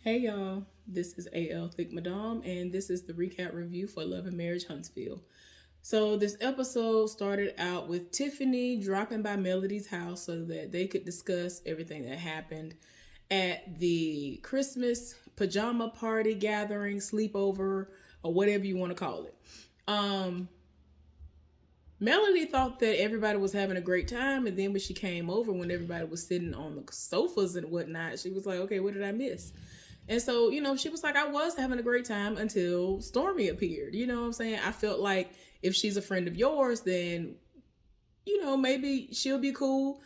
Hey y'all, this is AL Thick Madame, and this is the recap review for Love and Marriage Huntsville. So, this episode started out with Tiffany dropping by Melody's house so that they could discuss everything that happened at the Christmas pajama party gathering, sleepover, or whatever you want to call it. Um, Melody thought that everybody was having a great time, and then when she came over, when everybody was sitting on the sofas and whatnot, she was like, "Okay, what did I miss?" And so, she was like, "I was having a great time until Stormy appeared." You know what I'm saying? I felt like if she's a friend of yours, then, maybe she'll be cool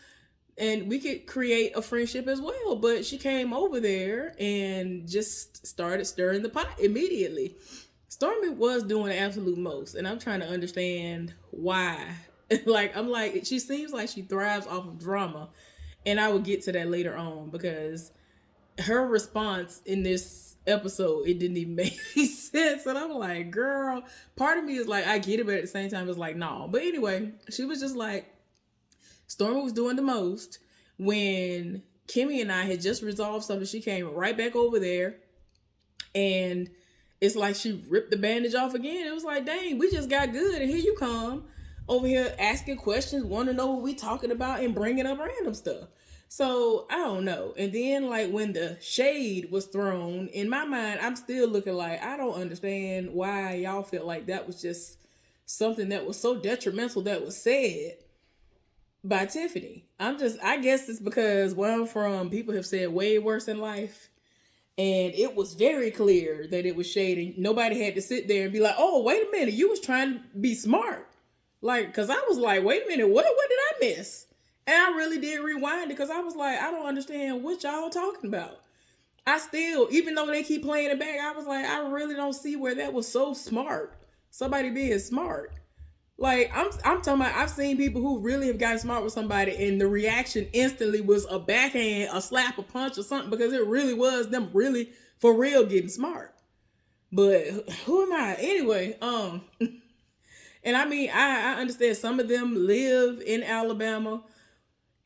and we could create a friendship as well. But she came over there and just started stirring the pot immediately. Stormy was doing the absolute most, and I'm trying to understand why. I'm like, she seems like she thrives off of drama, and I will get to that later on because her response in this episode, it didn't even make any sense. And I'm like, girl, part of me is like, I get it, but at the same time, it's like, no. But anyway, she was just like, Stormy was doing the most. When Kimmy and I had just resolved something, she came right back over there, and it's like she ripped the bandage off again. It was like, dang, we just got good, and here you come over here asking questions, want to know what we talking about, and bringing up random stuff. So I don't know. And then like when the shade was thrown, in my mind, I'm still looking like I don't understand why y'all felt like that was just something that was so detrimental that was said by Tiffany. I guess it's because where I'm from, people have said way worse in life. And it was very clear that it was shade, and nobody had to sit there and be like, "Oh, wait a minute, you was trying to be smart." Like, cause I was like, "Wait a minute, what did I miss?" And I really did rewind it because I was like, I don't understand what y'all talking about. I still, even though they keep playing it back, I was like, I really don't see where that was so smart. Somebody being smart. Like I'm talking about, I've seen people who really have gotten smart with somebody, and the reaction instantly was a backhand, a slap, a punch, or something, because it really was them really for real getting smart. But who am I anyway? And I mean, I understand some of them live in Alabama,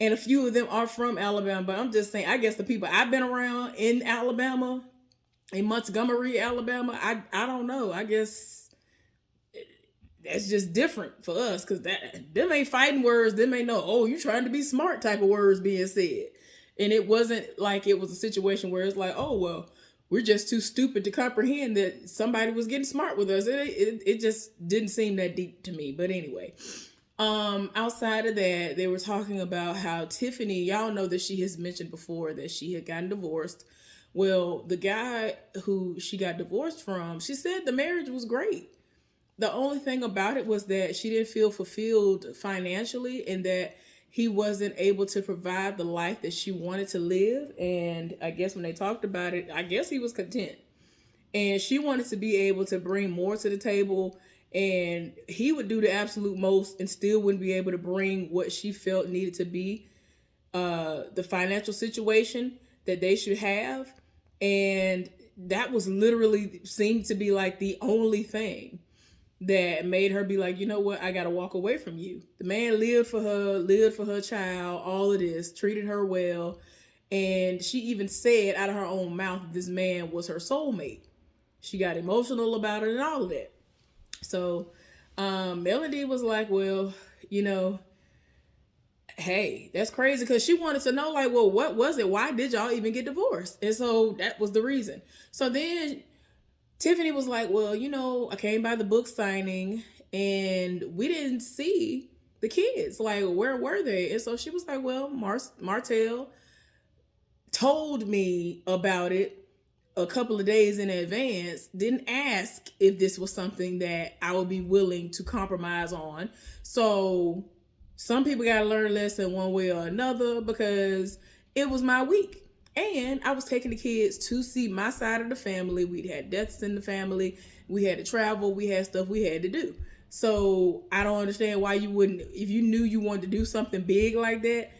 and a few of them are from Alabama. But I'm just saying, I guess the people I've been around in Alabama, in Montgomery, Alabama, I don't know. I guess that's just different for us because that them ain't fighting words. Them ain't no, "Oh, you trying to be smart" type of words being said. And it wasn't like it was a situation where it's like, "Oh, well, we're just too stupid to comprehend that somebody was getting smart with us." It just didn't seem that deep to me. But anyway, outside of that, they were talking about how Tiffany, y'all know that she has mentioned before that she had gotten divorced. Well, the guy who she got divorced from, she said the marriage was great. The only thing about it was that she didn't feel fulfilled financially, and that he wasn't able to provide the life that she wanted to live. And I guess when they talked about it, I guess he was content. And she wanted to be able to bring more to the table, and he would do the absolute most and still wouldn't be able to bring what she felt needed to be the financial situation that they should have. And that was literally seemed to be like the only thing that made her be like, "You know what, I gotta walk away from you." The man lived for her child, all of this, treated her well. And she even said out of her own mouth this man was her soulmate. She got emotional about it and all of that. So Melody was like, "Well, you know, hey, that's crazy," because she wanted to know, like, well, what was it? Why did y'all even get divorced? And so that was the reason. So then Tiffany was like, "Well, I came by the book signing and we didn't see the kids. Like, where were they?" And so she was like, "Well, Martell told me about it a couple of days in advance, didn't ask if this was something that I would be willing to compromise on. So some people got to learn a lesson one way or another because it was my week. And I was taking the kids to see my side of the family. We'd had deaths in the family. We had to travel. We had stuff we had to do. So I don't understand why you wouldn't, if you knew you wanted to do something big like that,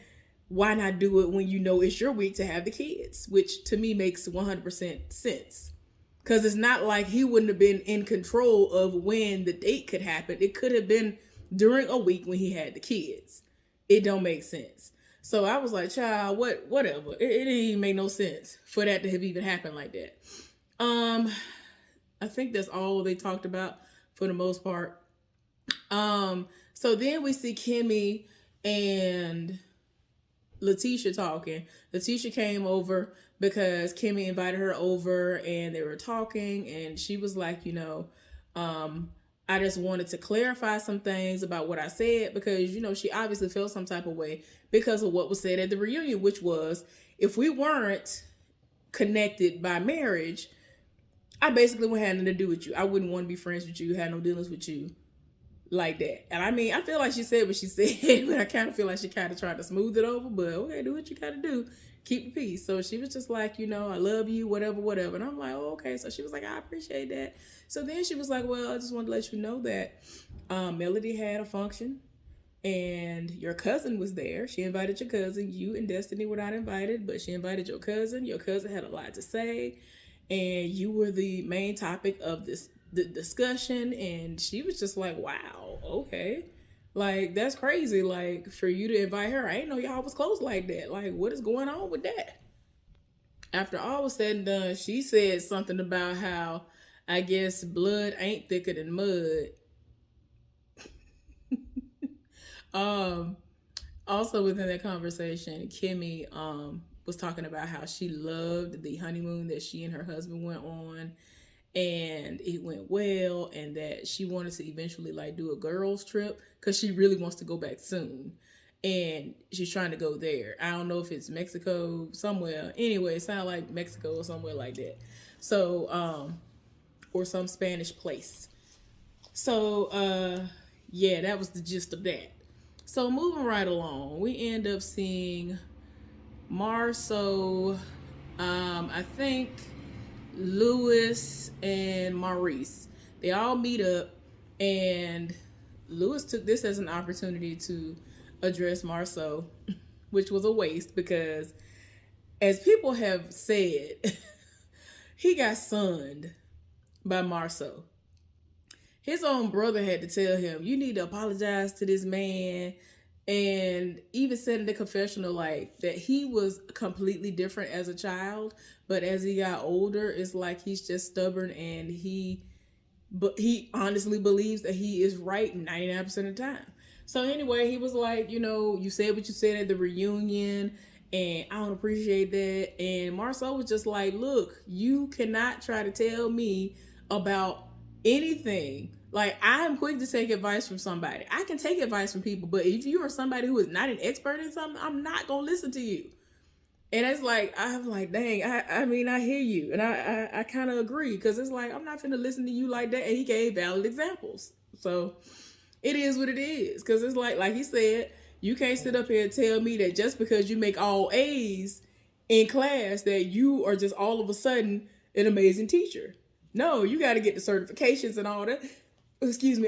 why not do it when you know it's your week to have the kids?" Which to me makes 100% sense. Because it's not like he wouldn't have been in control of when the date could happen. It could have been during a week when he had the kids. It don't make sense. So I was like, child, whatever. It didn't even make no sense for that to have even happened like that. Um, I think that's all they talked about for the most part. So then we see Kimmy and Letitia talking. Letitia came over because Kimmy invited her over and they were talking, and she was like, I just wanted to clarify some things about what I said because, she obviously felt some type of way because of what was said at the reunion, which was if we weren't connected by marriage, I basically wouldn't have nothing to do with you. I wouldn't want to be friends with you, have no dealings with you like that. And I mean, I feel like she said what she said, but I kind of feel like she kind of tried to smooth it over. But okay, do what you gotta do. Keep the peace. So she was just like, I love you, whatever, whatever. And I'm like, oh, okay. So she was like, I appreciate that. So then she was like, well, I just wanted to let you know that Melody had a function and your cousin was there. She invited your cousin. You and Destiny were not invited, but she invited your cousin. Your cousin had a lot to say, and you were the main topic of the discussion. And she was just like, wow, okay. Like, that's crazy. Like, for you to invite her, I ain't know y'all was close like that. Like, what is going on with that? After all was said and done, she said something about how, I guess, blood ain't thicker than mud. um, Also within that conversation, Kimmy was talking about how she loved the honeymoon that she and her husband went on, and it went well, and that she wanted to eventually like do a girls trip because she really wants to go back soon, and she's trying to go there. I don't know if it's Mexico somewhere. Anyway, it sounded like Mexico or somewhere like that. So or some Spanish place. So yeah, that was the gist of that. So moving right along, we end up seeing Marceau, I think Lewis and Maurice. They all meet up, and Lewis took this as an opportunity to address Marceau, which was a waste because, as people have said, he got sunned by Marceau. His own brother had to tell him, you need to apologize to this man. And even said in the confessional, like, that he was completely different as a child, but as he got older, it's like he's just stubborn, and but he honestly believes that he is right 99% of the time. So anyway, he was like, you said what you said at the reunion, and I don't appreciate that. And Marceau was just like, look, you cannot try to tell me about anything. Like, I'm quick to take advice from somebody. I can take advice from people, but if you are somebody who is not an expert in something, I'm not gonna listen to you. And it's like, I'm like, dang, I mean, I hear you. And I kind of agree, because it's like, I'm not finna listen to you like that. And he gave valid examples. So it is what it is. Because it's like he said, you can't sit up here and tell me that just because you make all A's in class that you are just all of a sudden an amazing teacher. No, you got to get the certifications and all that.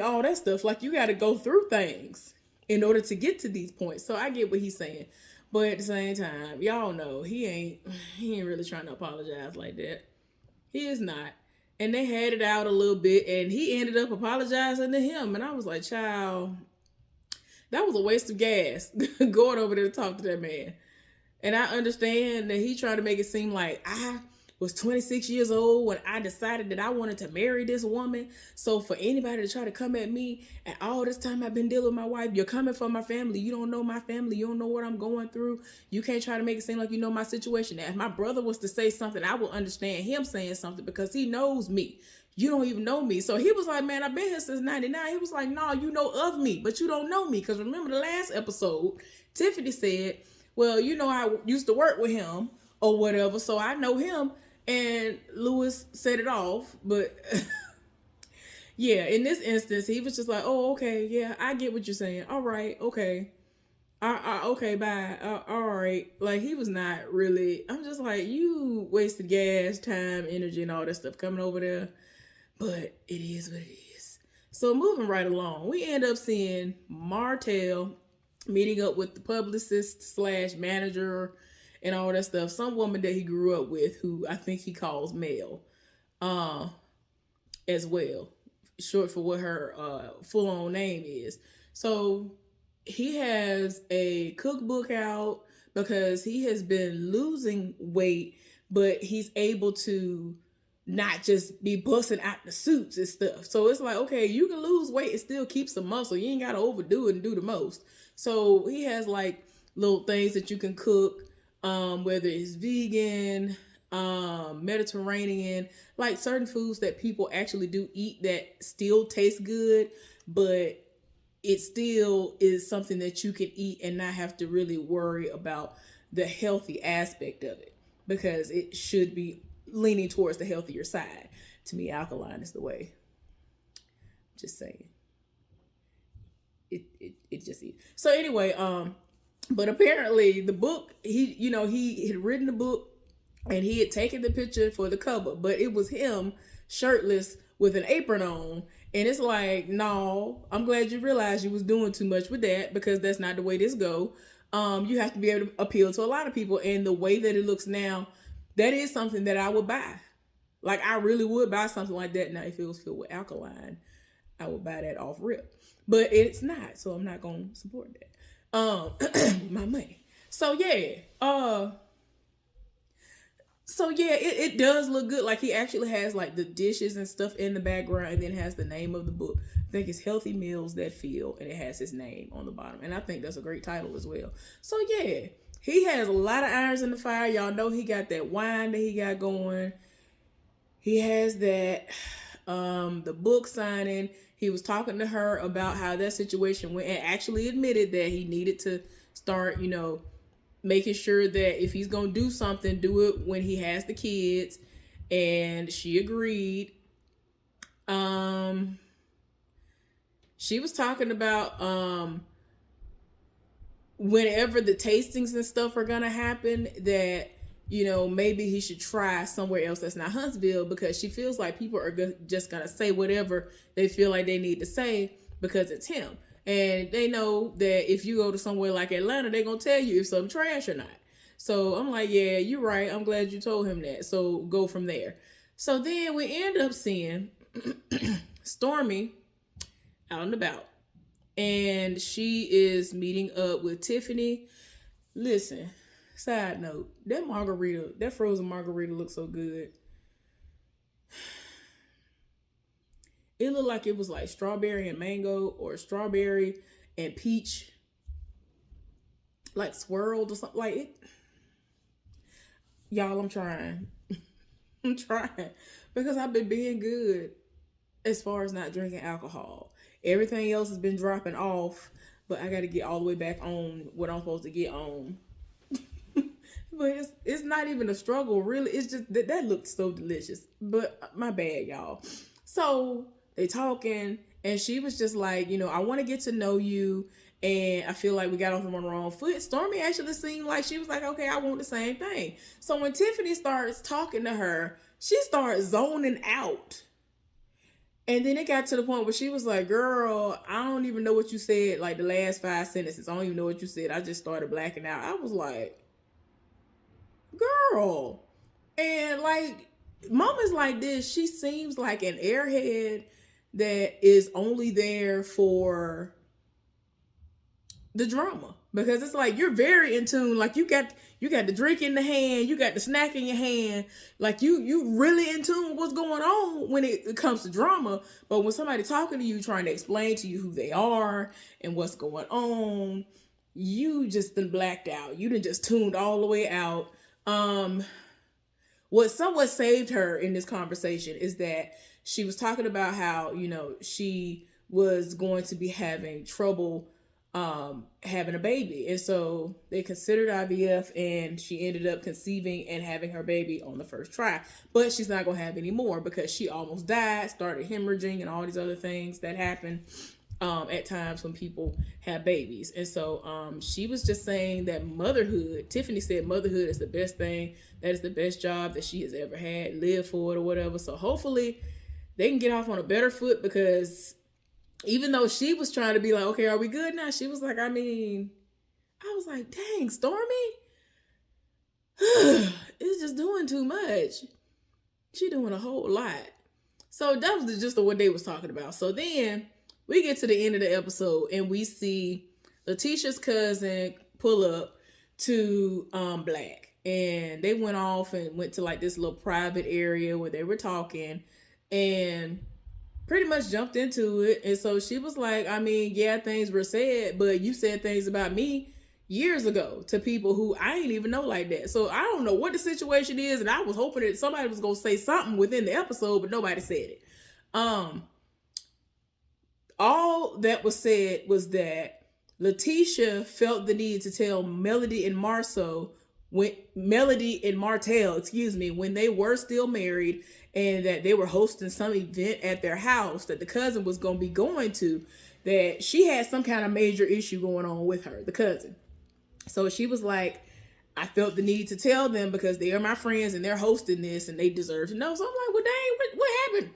All that stuff. Like, you got to go through things in order to get to these points. So I get what he's saying. But at the same time, y'all know he ain't really trying to apologize like that. He is not. And they had it out a little bit, and he ended up apologizing to him. And I was like, child, that was a waste of gas going over there to talk to that man. And I understand that he tried to make it seem like I was 26 years old when I decided that I wanted to marry this woman. So for anybody to try to come at me, and all this time I've been dealing with my wife, you're coming for my family. You don't know my family. You don't know what I'm going through. You can't try to make it seem like you know my situation. Now, if my brother was to say something, I will understand him saying something because he knows me. You don't even know me. So he was like, man, I've been here since 99. He was like, no, you know of me, but you don't know me. Because remember the last episode, Tiffany said, well, I used to work with him or whatever, so I know him. And Lewis set it off. But yeah, in this instance, he was just like, oh, okay, yeah, I get what you're saying. All right, okay. Okay, bye. All right. Like, he was not really, I'm just like, you wasted gas, time, energy, and all that stuff coming over there. But it is what it is. So moving right along, we end up seeing Martell meeting up with the publicist / manager and all that stuff. Some woman that he grew up with, who I think he calls Mel, as well. Short for what her full-on name is. So he has a cookbook out because he has been losing weight, but he's able to not just be busting out the suits and stuff. So it's like, okay, you can lose weight and still keep some muscle. You ain't got to overdo it and do the most. So he has like little things that you can cook, whether it's vegan, Mediterranean, like certain foods that people actually do eat that still taste good, but it still is something that you can eat and not have to really worry about the healthy aspect of it, because it should be leaning towards the healthier side. To me, alkaline is the way. Just saying. It just is. So anyway, but apparently the book, he had written the book and he had taken the picture for the cover, but it was him shirtless with an apron on. And it's like, no, I'm glad you realized you was doing too much with that, because that's not the way this go. You have to be able to appeal to a lot of people. And the way that it looks now, that is something that I would buy. Like, I really would buy something like that. Now, if it was filled with alkaline, I would buy that off rip. But it's not, so I'm not going to support that. My money. So, yeah. It does look good. Like, he actually has, like, the dishes and stuff in the background, and then has the name of the book. I think it's Healthy Meals That Feel, and it has his name on the bottom. And I think that's a great title as well. So, yeah. He has a lot of irons in the fire. Y'all know he got that wine that he got going. He has that, the book signing. He was talking to her about how that situation went, and actually admitted that he needed to start, making sure that if he's going to do something, do it when he has the kids. And she agreed. She was talking about, whenever the tastings and stuff are gonna happen, that maybe he should try somewhere else that's not Huntsville, because she feels like people are just gonna say whatever they feel like they need to say because it's him, and they know that if you go to somewhere like Atlanta, they're gonna tell you if something trash or not. So I'm like, yeah, you're right, I'm glad you told him that, so go from there. So then we end up seeing Stormy out and about. And she is meeting up with Tiffany. Listen, side note, that frozen margarita looks so good. It looked like it was like strawberry and mango, or strawberry and peach, like swirled or something like it. Y'all, I'm trying. I'm trying, because I've been being good as far as not drinking alcohol. Everything else has been dropping off, but I got to get all the way back on what I'm supposed to get on. But it's not even a struggle, really. It's just that looked so delicious. But my bad, y'all. So they talking, and she was just like, I want to get to know you, and I feel like we got off on the wrong foot. Stormy actually seemed like she was like, okay, I want the same thing. So when Tiffany starts talking to her, she starts zoning out. And then it got to the point where she was like, girl, I don't even know what you said, like the last 5 sentences. I don't even know what you said. I just started blacking out. I was like, girl. And like, moments like this, she seems like an airhead that is only there for the drama. Because it's like, you're very in tune. Like, you got the drink in the hand, you got the snack in your hand. Like, you really in tune with what's going on when it comes to drama. But when somebody talking to you, trying to explain to you who they are and what's going on, you just been blacked out. You done just tuned all the way out. What somewhat saved her in this conversation is that she was talking about how, she was going to be having trouble having a baby. And so they considered IVF, and she ended up conceiving and having her baby on the first try. But she's not going to have any more because she almost died, started hemorrhaging, and all these other things that happen at times when people have babies. And so she was just saying that motherhood, Tiffany said motherhood is the best thing. That is the best job that she has ever had, live for it or whatever. So hopefully they can get off on a better foot, because even though she was trying to be like, okay, are we good now? She was like, I was like, dang, Stormy, it's just doing too much. She doing a whole lot. So that was just what they was talking about. So then we get to the end of the episode, and we see Letitia's cousin pull up. to Black. And they went off and went to like this little private area where they were talking and pretty much jumped into it. And so she was like, I mean, yeah, things were said, but you said things about me years ago to people who I ain't even know like that. So I don't know what the situation is, and I was hoping that somebody was gonna say something within the episode, but nobody said it. All that was said was that Letitia felt the need to tell Melody and Martell, excuse me, when they were still married and that they were hosting some event at their house that the cousin was going to be going to, that she had some kind of major issue going on with her, the cousin. So she was like, I felt the need to tell them because they are my friends and they're hosting this and they deserve to know. So I'm like, well, dang, what happened?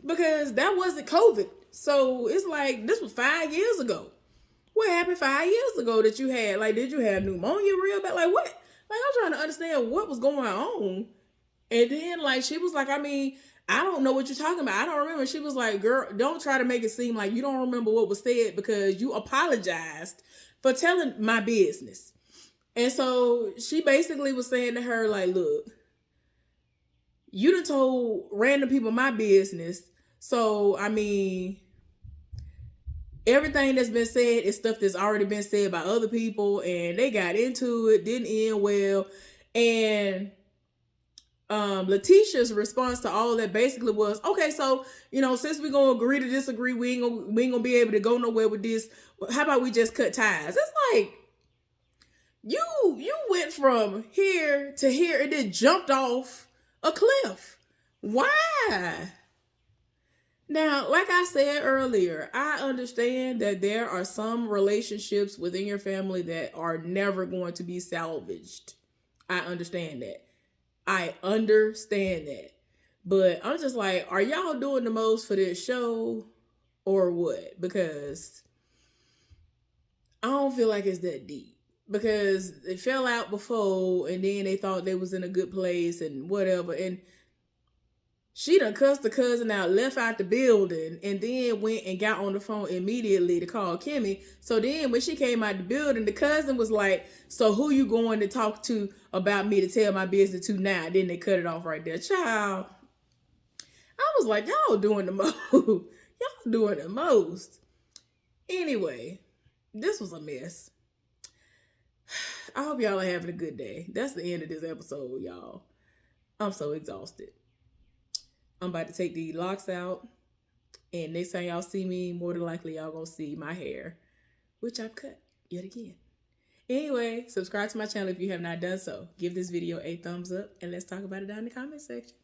Because that wasn't COVID. So it's like, this was 5 years ago. What happened 5 years ago that you had? Like, did you have pneumonia real bad? Like, what? Like, I'm trying to understand what was going on. And then, like, she was like, I mean, I don't know what you're talking about. I don't remember. She was like, girl, don't try to make it seem like you don't remember what was said because you apologized for telling my business. And so she basically was saying to her, like, look, you done told random people my business. So, I mean, everything that's been said is stuff that's already been said by other people, and they got into it, didn't end well. And Letitia's response to all of that basically was, okay, so, you know, since we're going to agree to disagree, we ain't gonna be able to go nowhere with this. How about we just cut ties? It's like, you went from here to here and then jumped off a cliff. Why? Now, like I said earlier, I understand that there are some relationships within your family that are never going to be salvaged. I understand that. But I'm just like, are y'all doing the most for this show or what? Because I don't feel like it's that deep. Because they fell out before and then they thought they was in a good place and whatever. And she done cussed the cousin out, left out the building, and then went and got on the phone immediately to call Kimmy. So then when she came out the building, the cousin was like, so who you going to talk to about me to tell my business to now? Then they cut it off right there. Child, I was like, y'all doing the most. Y'all doing the most. Anyway, this was a mess. I hope y'all are having a good day. That's the end of this episode, y'all. I'm so exhausted. I'm about to take the locks out. And next time y'all see me, more than likely y'all gonna see my hair, which I've cut yet again. Anyway, subscribe to my channel if you have not done so. Give this video a thumbs up and let's talk about it down in the comment section.